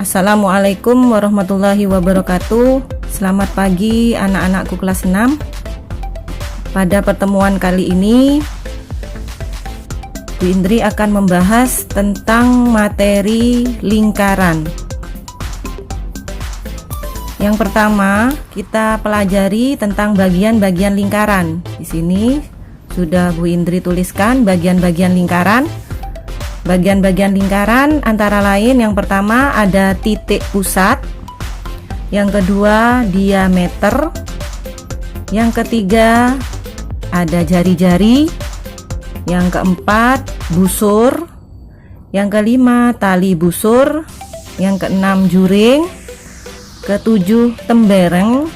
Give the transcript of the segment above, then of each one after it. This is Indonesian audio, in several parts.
Assalamualaikum warahmatullahi wabarakatuh. Selamat pagi anak-anakku kelas 6. Pada pertemuan kali ini Bu Indri akan membahas tentang materi lingkaran. Yang pertama, kita pelajari tentang bagian-bagian lingkaran. Di sini sudah Bu Indri tuliskan bagian-bagian lingkaran. Bagian-bagian lingkaran antara lain yang pertama ada titik pusat, yang kedua diameter, yang ketiga ada jari-jari, yang keempat busur, yang kelima tali busur, yang keenam juring, ketujuh tembereng,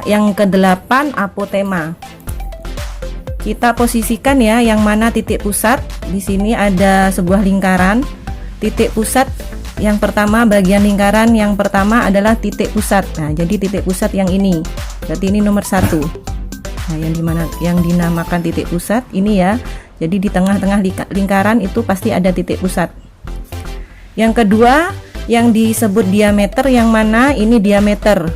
yang kedelapan apotema. Kita posisikan ya yang mana titik pusat. Di sini ada sebuah lingkaran. Titik pusat yang pertama, bagian lingkaran yang pertama adalah titik pusat. Nah, jadi titik pusat yang ini. Berarti ini nomor 1. Nah, yang dinamakan titik pusat ini ya. Jadi di tengah-tengah lingkaran itu pasti ada titik pusat. Yang kedua, yang disebut diameter yang mana? Ini diameter.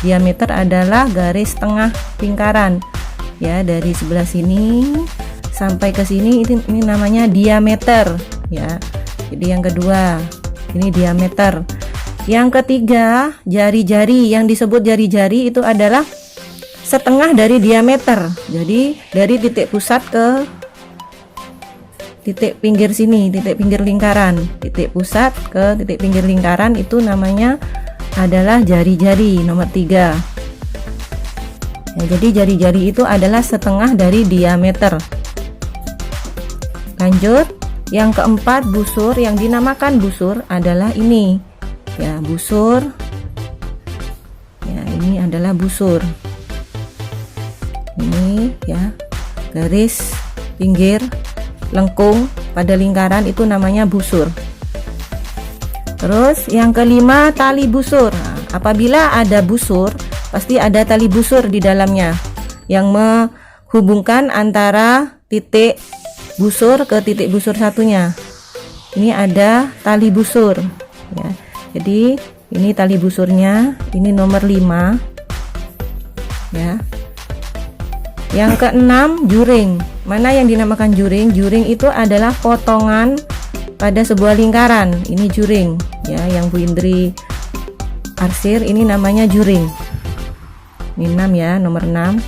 Diameter adalah garis tengah lingkaran. Ya, dari sebelah sini sampai ke sini ini namanya diameter ya. Jadi yang kedua ini diameter. Yang ketiga jari-jari. Yang disebut jari-jari itu adalah setengah dari diameter. Jadi dari titik pusat ke titik pinggir sini, titik pinggir lingkaran. Titik pusat ke titik pinggir lingkaran itu namanya adalah jari-jari, nomor 3. Ya, jadi jari-jari itu adalah setengah dari diameter. Lanjut, yang keempat busur. Yang dinamakan busur adalah ini ya, busur ya, ini adalah busur. Ini ya, garis pinggir lengkung pada lingkaran itu namanya busur. Terus yang kelima tali busur. Nah, apabila ada busur pasti ada tali busur di dalamnya yang menghubungkan antara titik busur ke titik busur satunya. Ini ada tali busur ya. Jadi ini tali busurnya, ini nomor 5 ya. Yang keenam juring. Mana yang dinamakan juring? Juring itu adalah potongan pada sebuah lingkaran. Ini juring ya, yang Bu Indri arsir ini namanya juring. Ini 6 ya, nomor 6.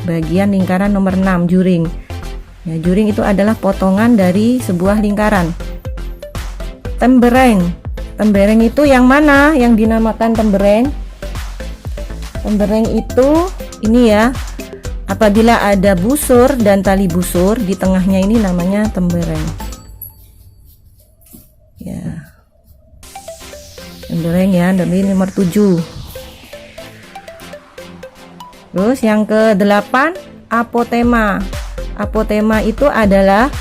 Bagian lingkaran nomor 6, juring. Ya, juring itu adalah potongan dari sebuah lingkaran. Tembereng. Tembereng itu yang mana yang dinamakan tembereng? Tembereng itu ini ya. Apabila ada busur dan tali busur di tengahnya ini namanya tembereng. Ya. Tembereng ya, dari nomor 7. Terus yang ke-8 apotema. Apotema itu adalah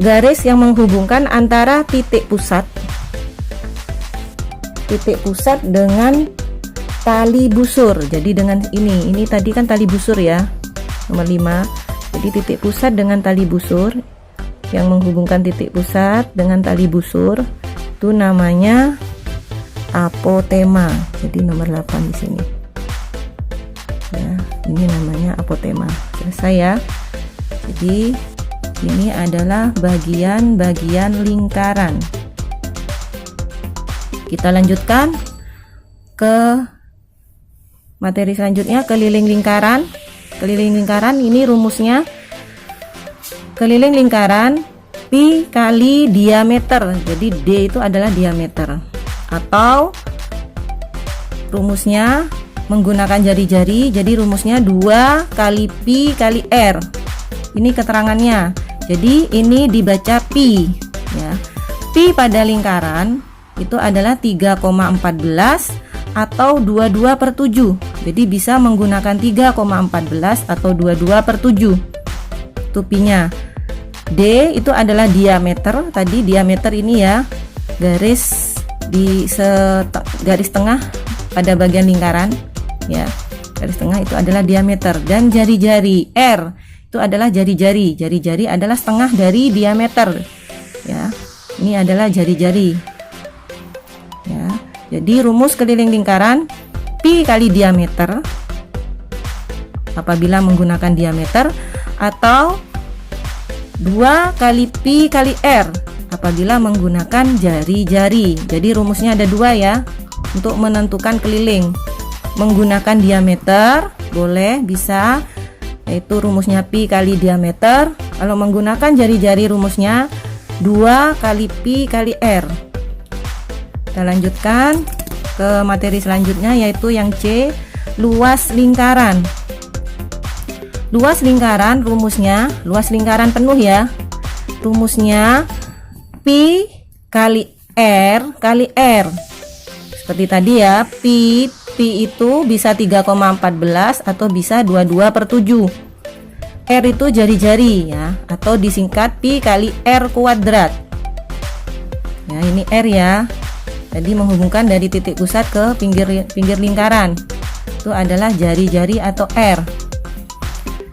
garis yang menghubungkan antara titik pusat dengan tali busur. Jadi dengan ini tadi kan tali busur ya, nomor 5. Jadi titik pusat dengan tali busur yang menghubungkan titik pusat dengan tali busur itu namanya apotema. Jadi nomor 8 di sini. Ya, ini namanya apotema. Selesai ya. Jadi ini adalah bagian-bagian lingkaran. Kita lanjutkan ke materi selanjutnya, keliling lingkaran. Keliling lingkaran ini rumusnya keliling lingkaran pi kali diameter. Jadi D itu adalah diameter. Atau rumusnya menggunakan jari-jari, jadi rumusnya 2 kali pi kali r. Ini keterangannya. Jadi ini dibaca pi ya. Pi pada lingkaran itu adalah 3,14 atau 22/7. Jadi bisa menggunakan 3,14 atau 22/7. Itu pi-nya. D itu adalah diameter. Tadi diameter ini ya, garis garis tengah pada bagian lingkaran. Ya, garis tengah itu adalah diameter. Dan jari-jari R itu adalah jari-jari. Jari-jari adalah setengah dari diameter. Ya, ini adalah jari-jari. Jadi rumus keliling lingkaran pi kali diameter apabila menggunakan diameter, atau 2 kali pi kali r apabila menggunakan jari-jari. Jadi rumusnya ada 2 ya untuk menentukan keliling. Menggunakan diameter boleh, bisa, yaitu rumusnya pi kali diameter. Kalau menggunakan jari-jari rumusnya 2 kali pi kali r. Kita lanjutkan ke materi selanjutnya, yaitu yang C, luas lingkaran. Luas lingkaran rumusnya, luas lingkaran penuh ya, rumusnya pi kali r kali r. Seperti tadi ya, pi itu bisa 3,14 atau bisa 22/7. R itu jari-jari ya, atau disingkat pi kali r kuadrat. Ya, ini r ya. Jadi menghubungkan dari titik pusat ke pinggir lingkaran. Itu adalah jari-jari atau r.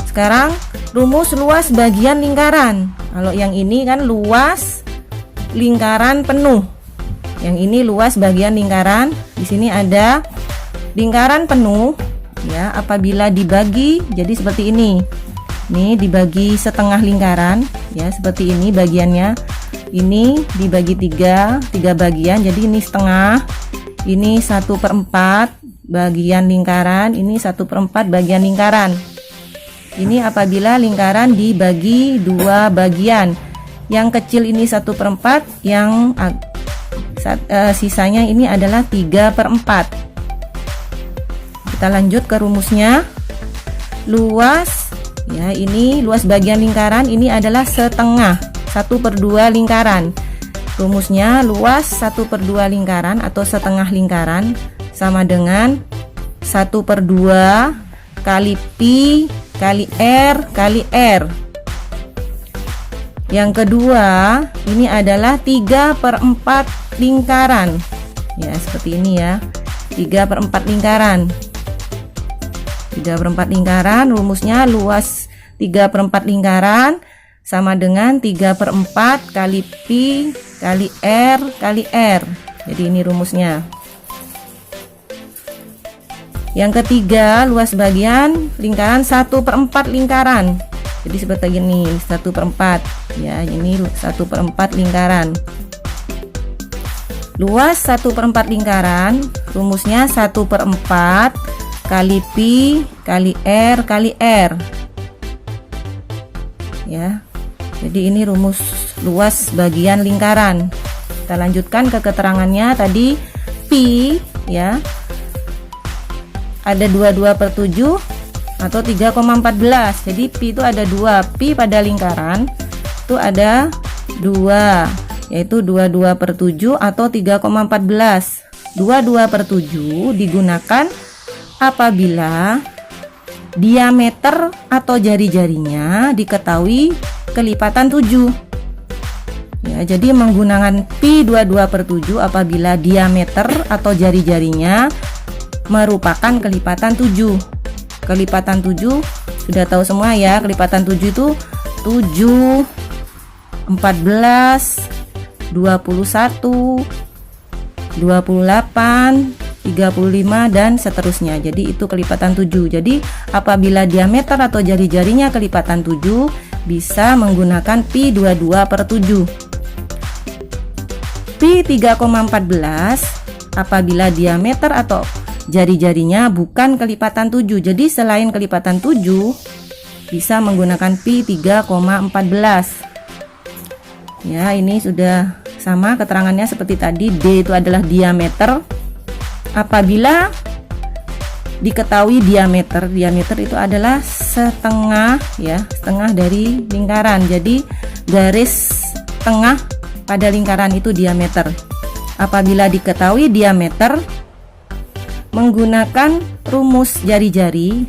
Sekarang rumus luas bagian lingkaran. Kalau yang ini kan luas lingkaran penuh. Yang ini luas bagian lingkaran. Di sini ada lingkaran penuh ya, apabila dibagi jadi seperti ini. Ini dibagi setengah lingkaran ya, seperti ini bagiannya. Ini dibagi tiga bagian, jadi ini setengah. Ini 1/4 bagian lingkaran, ini 1/4 bagian lingkaran. Ini apabila lingkaran dibagi 2 bagian. Yang kecil ini 1/4, yang sisanya ini adalah 3/4. Kita lanjut ke rumusnya. Luas ya, ini luas bagian lingkaran ini adalah setengah 1/2 lingkaran. Rumusnya luas 1/2 lingkaran atau setengah lingkaran sama dengan 1/2 kali pi kali r kali r. Yang kedua ini adalah 3/4 lingkaran ya, seperti ini ya, 3/4 lingkaran. 3/4 lingkaran rumusnya luas 3/4 lingkaran sama dengan 3/4 kali pi kali r kali r. Jadi ini rumusnya. Yang ketiga, luas bagian lingkaran 1/4 lingkaran. Jadi seperti ini, 1/4 ya, ini 1/4 lingkaran. Luas 1/4 lingkaran rumusnya 1/4 kali pi kali r kali r ya. Jadi ini rumus luas bagian lingkaran. Kita lanjutkan ke keterangannya. Tadi pi ya, ada 22/7 atau 3,14. Jadi pi itu ada 2. Pi pada lingkaran itu ada 2, yaitu 22/7 atau 3,14. 22/7 digunakan apabila diameter atau jari-jarinya diketahui kelipatan 7 ya. Jadi menggunakan pi 22/7 apabila diameter atau jari-jarinya merupakan kelipatan 7. Kelipatan 7 sudah tahu semua ya, kelipatan 7 itu 7, 14, 21, 28, 35 dan seterusnya. Jadi itu kelipatan 7. Jadi apabila diameter atau jari-jarinya kelipatan 7, bisa menggunakan pi 22/7. Pi 3,14 apabila diameter atau jari-jarinya bukan kelipatan 7. Jadi selain kelipatan 7 bisa menggunakan pi 3,14. Ya, ini sudah sama keterangannya seperti tadi. D itu adalah diameter. Apabila diketahui diameter itu adalah setengah ya, setengah dari lingkaran. Jadi garis tengah pada lingkaran itu diameter. Apabila diketahui diameter, menggunakan rumus jari-jari,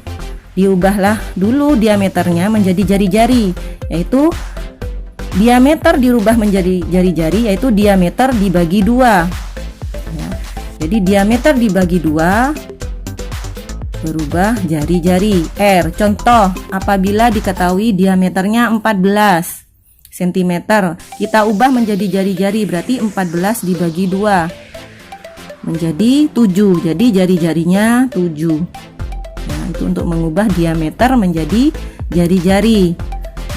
diubahlah dulu diameternya menjadi jari-jari, yaitu diameter dirubah menjadi jari-jari, yaitu diameter dibagi 2 ya. Jadi diameter dibagi 2 berubah jari-jari R. Contoh, apabila diketahui diameternya 14 cm, kita ubah menjadi jari-jari, berarti 14 dibagi 2 menjadi 7. Jadi jari-jarinya 7. Nah, itu untuk mengubah diameter menjadi jari-jari.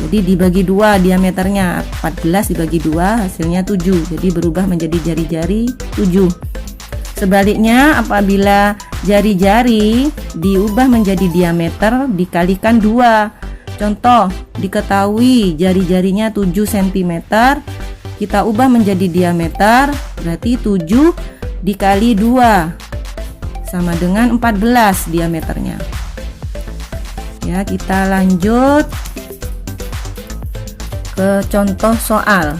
Jadi dibagi 2 diameternya, 14 dibagi 2 hasilnya 7. Jadi berubah menjadi jari-jari 7. Sebaliknya, apabila jari-jari diubah menjadi diameter dikalikan 2. Contoh, diketahui jari-jarinya 7 cm, kita ubah menjadi diameter, berarti 7 dikali 2 sama dengan 14 diameternya. Ya, kita lanjut ke contoh soal.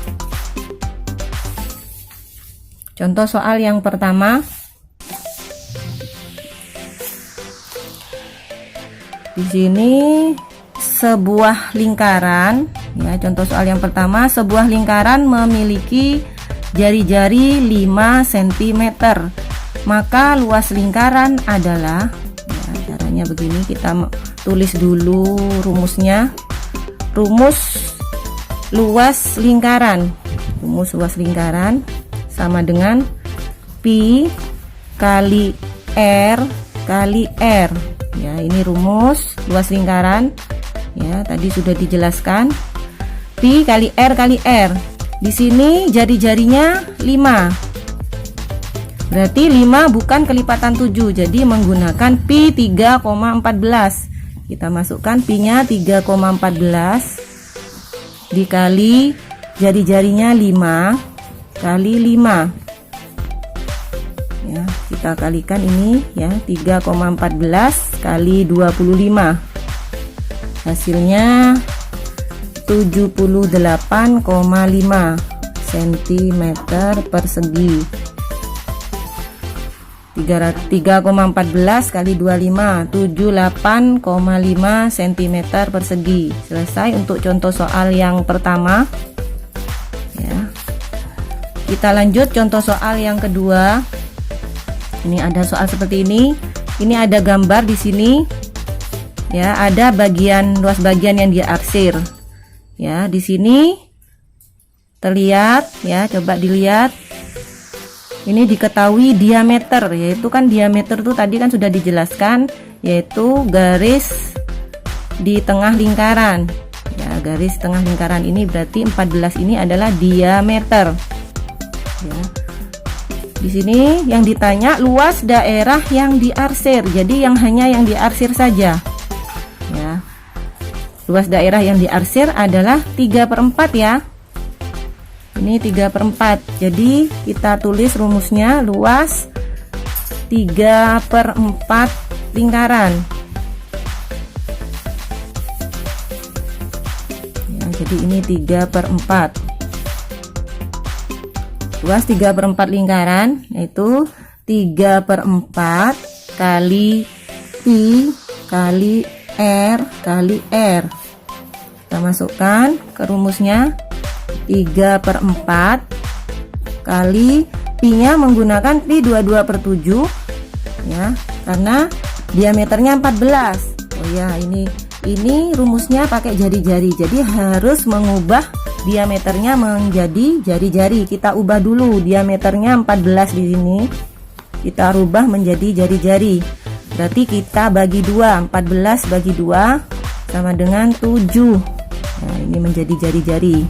Contoh soal yang pertama. Di sini sebuah lingkaran, ya, contoh soal yang pertama, sebuah lingkaran memiliki jari-jari 5 cm. Maka luas lingkaran adalah, ya, caranya begini, kita tulis dulu rumusnya. Rumus luas lingkaran. Rumus luas lingkaran sama dengan pi kali r kali r. Ya, ini rumus luas lingkaran. Ya, tadi sudah dijelaskan. Pi kali r kali r. Di sini jari-jarinya 5. Berarti 5 bukan kelipatan 7. Jadi menggunakan pi 3,14. Kita masukkan pi-nya 3,14 dikali jari-jarinya 5 kali 5. Ya, kita kalikan ini, ya, 3,14 kali 25. Hasilnya 78,5 cm persegi. 3,14 kali 25, 78,5 cm persegi. Selesai untuk contoh soal yang pertama. Ya. Kita lanjut contoh soal yang kedua. Ini ada soal seperti ini. Ini ada gambar di sini. Ya, ada luas bagian yang diarsir. Ya, di sini terlihat, ya, coba dilihat. Ini diketahui diameter, yaitu kan diameter itu tadi kan sudah dijelaskan, yaitu garis di tengah lingkaran. Ya, garis tengah lingkaran ini berarti 14 ini adalah diameter. Ya. Di sini yang ditanya luas daerah yang diarsir. Jadi hanya yang diarsir saja. Ya. Luas daerah yang diarsir adalah 3/4 ya. Ini 3/4. Jadi kita tulis rumusnya luas 3/4 lingkaran. Ya, jadi ini 3/4. Luas 3/4 lingkaran yaitu 3/4 kali pi kali r kali r. Kita masukkan ke rumusnya 3/4 kali pi-nya menggunakan pi 22/7, ya, karena diameternya 14. Oh ya, ini rumusnya pakai jari-jari. Jadi harus mengubah diameternya menjadi jari-jari. Kita ubah dulu diameternya 14 di sini. Kita rubah menjadi jari-jari. Berarti kita bagi 2, 14 bagi 2 sama dengan 7. Nah, ini menjadi jari-jari.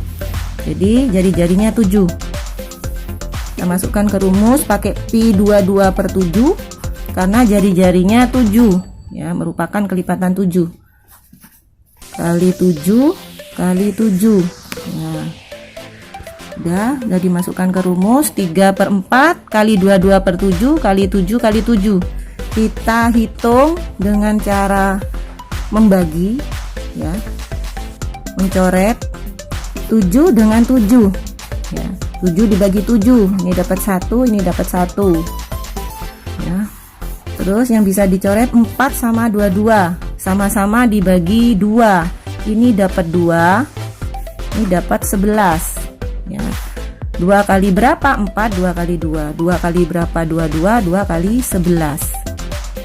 Jadi jari-jarinya 7. Kita masukkan ke rumus pakai pi 22/7 karena jari-jarinya 7, ya, merupakan kelipatan 7. Kali 7 kali 7. Ya, udah dimasukkan ke rumus 3/4 kali 22/7 kali 7 kali 7. Kita hitung dengan cara membagi, ya. Mencoret 7 dengan 7, ya, 7 dibagi 7, ini dapat 1, ini dapat 1, ya. Terus yang bisa dicoret 4 sama 22, sama-sama dibagi 2, ini dapat 2, ini dapat 11, ya. 2 kali berapa? 4, 2 kali 2, 2 kali berapa? 22, 2 kali 11.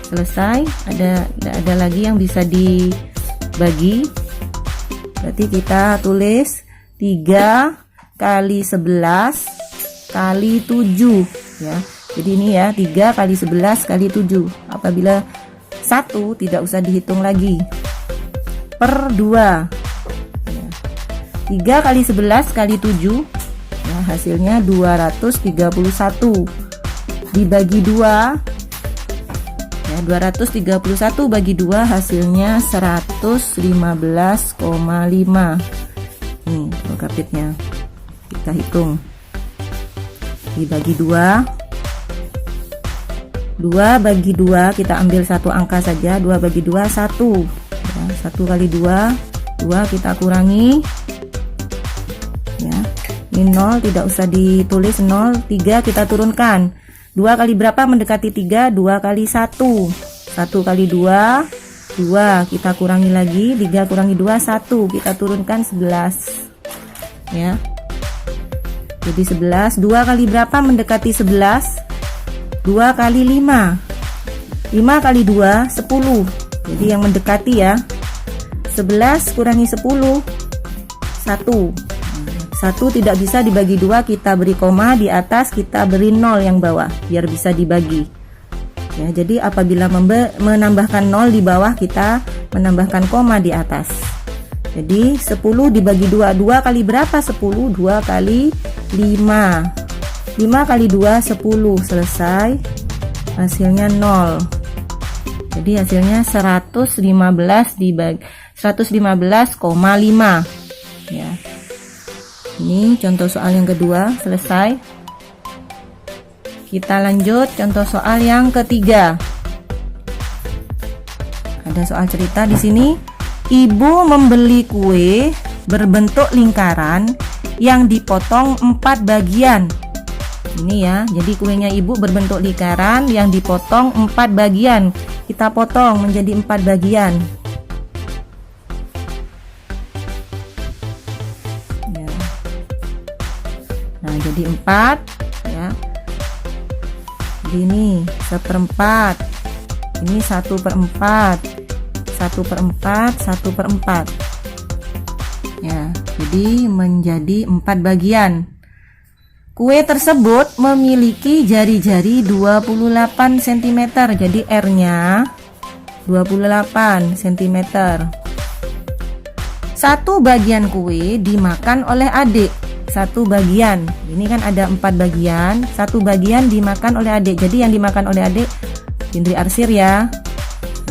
Selesai. Ada lagi yang bisa dibagi, berarti kita tulis 3 kali 11 kali 7, ya. Jadi ini ya, 3 kali 11 kali 7. Apabila 1 tidak usah dihitung lagi. Per 2. Ya. 3 kali 11 kali 7. Ya, hasilnya 231. Dibagi 2. Ya, 231 bagi 2 hasilnya 115,5. Nih, kapitnya. Kita hitung. Dibagi 2. 2 bagi 2, kita ambil satu angka saja. 2 bagi 2 1 ya, 1 kali 2 kita kurangi ya. Ini 0 tidak usah ditulis, 0. 3 kita turunkan. 2 kali berapa mendekati 3? 2 kali 1. 1 kali 2 2, kita kurangi lagi. 3 kurangi 2 1, kita turunkan 11 ya. Jadi 11. 2 kali berapa mendekati 11? 2 kali 5. 5 kali 2 10. Jadi yang mendekati ya. 11 kurangi 10 1. 1 tidak bisa dibagi 2, kita beri koma di atas, kita beri 0 yang bawah biar bisa dibagi. Ya, jadi apabila menambahkan 0 di bawah, kita menambahkan koma di atas. Jadi 10 dibagi 2. 2 kali berapa 10? 2 kali 5. 5 kali 2 10. Selesai. Hasilnya 0. Jadi hasilnya 115 dibagi 115,5 ya. Ini contoh soal yang kedua selesai. Kita lanjut contoh soal yang ketiga. Ada soal cerita di sini. Ibu membeli kue berbentuk lingkaran yang dipotong 4 bagian. Ini ya, jadi kuenya ibu berbentuk lingkaran yang dipotong 4 bagian. Kita potong menjadi 4 bagian. Ya. Nah, jadi 4 ya. Jadi ini 1/4. Ini 1/4. 1/4, 1/4 ya, jadi menjadi 4 bagian. Kue tersebut memiliki jari-jari 28 cm, jadi R nya 28 cm. Satu bagian kue dimakan oleh adik. Satu bagian, ini kan ada 4 bagian, satu bagian dimakan oleh adik. Jadi yang dimakan oleh adik Indri arsir ya.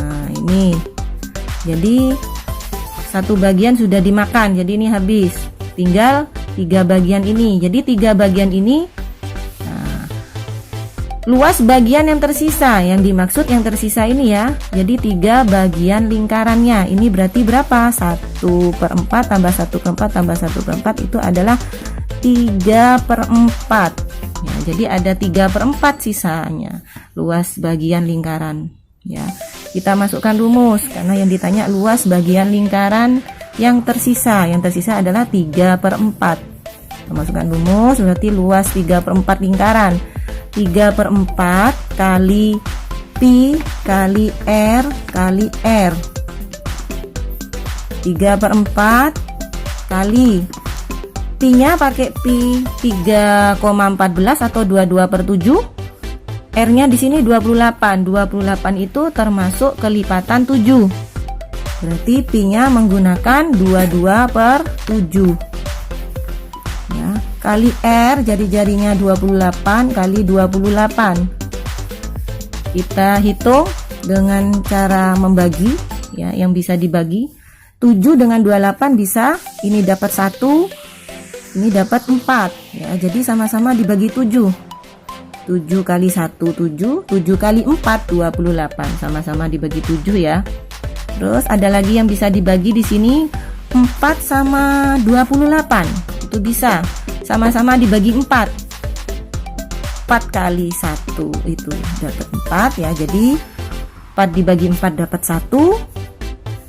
Nah ini, jadi satu bagian sudah dimakan, jadi ini habis, tinggal 3 bagian ini. Jadi 3 bagian ini, nah, luas bagian yang tersisa, yang dimaksud yang tersisa ini ya. Jadi 3 bagian lingkarannya, ini berarti berapa? 1/4 tambah 1/4 tambah 1/4 itu adalah 3/4 ya. Jadi ada 3/4 sisanya luas bagian lingkaran ya. Kita masukkan rumus karena yang ditanya luas bagian lingkaran yang tersisa. Yang tersisa adalah 3/4. Kita masukkan rumus, berarti luas 3/4 lingkaran. 3/4 kali pi kali R kali R. 3/4 kali pi-nya pakai pi 3,14 atau 22/7. R-nya di sini 28. 28 itu termasuk kelipatan 7. Berarti pi-nya menggunakan 22/7. Ya, kali R, jari-jarinya 28 kali 28. Kita hitung dengan cara membagi ya, yang bisa dibagi. 7 dengan 28 bisa, ini dapat 1, ini dapat 4 ya. Jadi sama-sama dibagi 7. 7 kali 1 7, 7 kali 4 28, sama-sama dibagi 7 ya. Terus ada lagi yang bisa dibagi di sini, 4 sama 28. Itu bisa sama-sama dibagi 4. 4 kali 1 itu dapat 4 ya. Jadi 4 dibagi 4 dapat 1.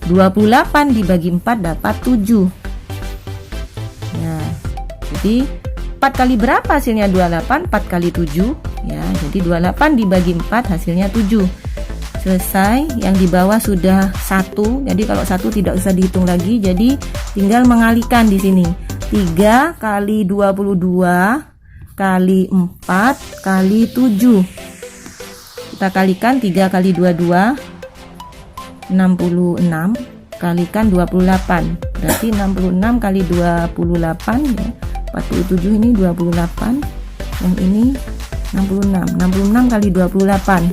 28 dibagi 4 dapat 7. Ya. Jadi 4 kali berapa hasilnya? 28. 4 kali 7 ya, jadi 28 dibagi 4 hasilnya 7. Selesai. Yang di bawah sudah 1. Jadi kalau 1 tidak usah dihitung lagi, jadi tinggal mengalihkan di sini. 3 kali 22 kali 4 kali 7. Kita kalikan 3 kali 22 66 kalikan 28. Berarti 66 kali 28 ya. 47 ini 28. Yang ini 66. 66 kali 28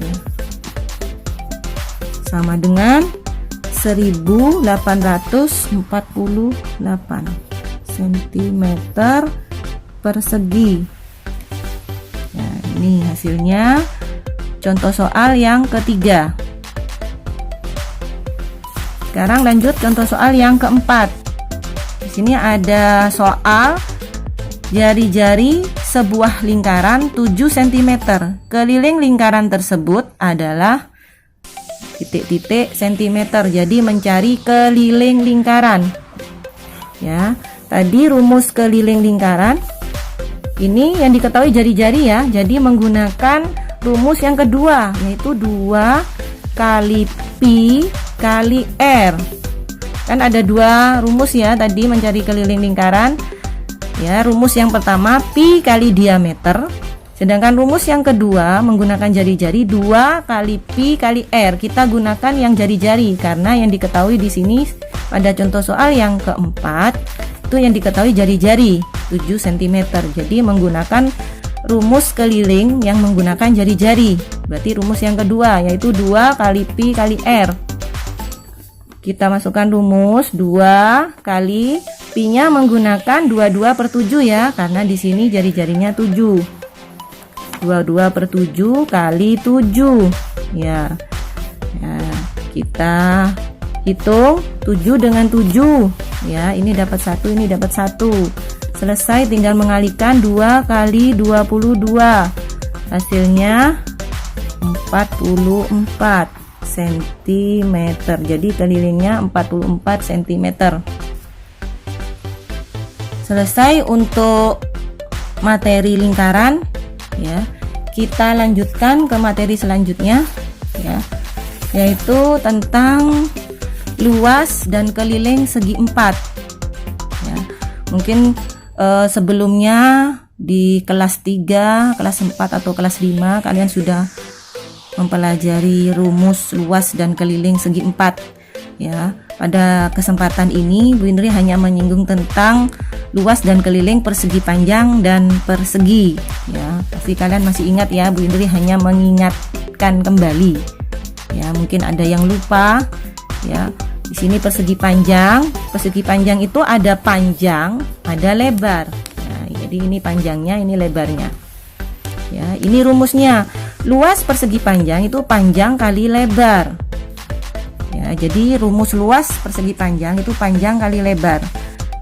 ya. Sama dengan 1848 cm persegi. Nah, ini hasilnya contoh soal yang ketiga. Sekarang lanjut contoh soal yang keempat. Di sini ada soal jari-jari sebuah lingkaran 7 cm. Keliling lingkaran tersebut adalah titik-titik centimeter. Jadi mencari keliling lingkaran. Ya, tadi rumus keliling lingkaran ini yang diketahui jari-jari ya. Jadi menggunakan rumus yang kedua, yaitu 2 kali pi kali r. Kan ada dua rumus ya tadi mencari keliling lingkaran. Ya, rumus yang pertama pi kali diameter. Sedangkan rumus yang kedua menggunakan jari-jari 2 kali pi kali r. Kita gunakan yang jari-jari karena yang diketahui di sini pada contoh soal yang keempat itu yang diketahui jari-jari 7 cm. Jadi menggunakan rumus keliling yang menggunakan jari-jari. Berarti rumus yang kedua yaitu 2 kali pi kali r. Kita masukkan rumus 2 kali pi-nya menggunakan 22/7 ya, karena di sini jari-jarinya 7. 22/7 kali 7 ya. Kita hitung 7 dengan 7 ya, ini dapat 1, ini dapat 1. Selesai, tinggal mengalikan 2 kali 22, hasilnya 44 cm. Jadi kelilingnya 44 cm. Selesai untuk materi lingkaran ya. Kita lanjutkan ke materi selanjutnya ya, yaitu tentang luas dan keliling segi 4 ya. Mungkin sebelumnya di kelas 3, kelas 4 atau kelas 5 kalian sudah mempelajari rumus luas dan keliling segi 4 ya. Pada kesempatan ini Bu Indri hanya menyinggung tentang luas dan keliling persegi panjang dan persegi ya. Pasti kalian masih ingat ya, Bu Indri hanya mengingatkan kembali ya, mungkin ada yang lupa ya. Di sini persegi panjang itu ada panjang, ada lebar. Nah, jadi ini panjangnya, ini lebarnya ya. Ini rumusnya, luas persegi panjang itu panjang kali lebar ya. Jadi rumus luas persegi panjang itu panjang kali lebar.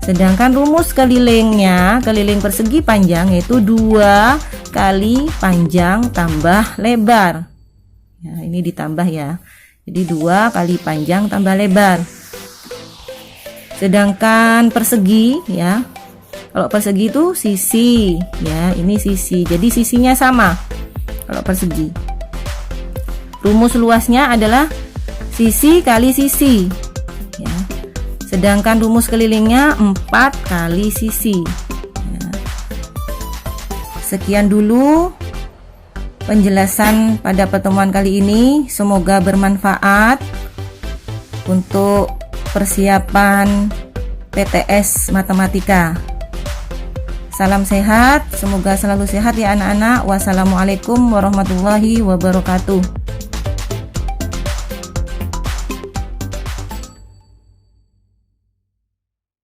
Sedangkan rumus kelilingnya, keliling persegi panjang yaitu 2 kali panjang tambah lebar ya. Ini ditambah ya, jadi 2 kali panjang tambah lebar. Sedangkan persegi ya, kalau persegi itu sisi ya, ini sisi, jadi sisinya sama. Kalau persegi, rumus luasnya adalah sisi kali sisi ya. Sedangkan rumus kelilingnya 4 kali sisi ya. Sekian dulu penjelasan pada pertemuan kali ini, semoga bermanfaat untuk persiapan PTS Matematika. Salam sehat, semoga selalu sehat ya anak-anak. Wassalamualaikum warahmatullahi wabarakatuh.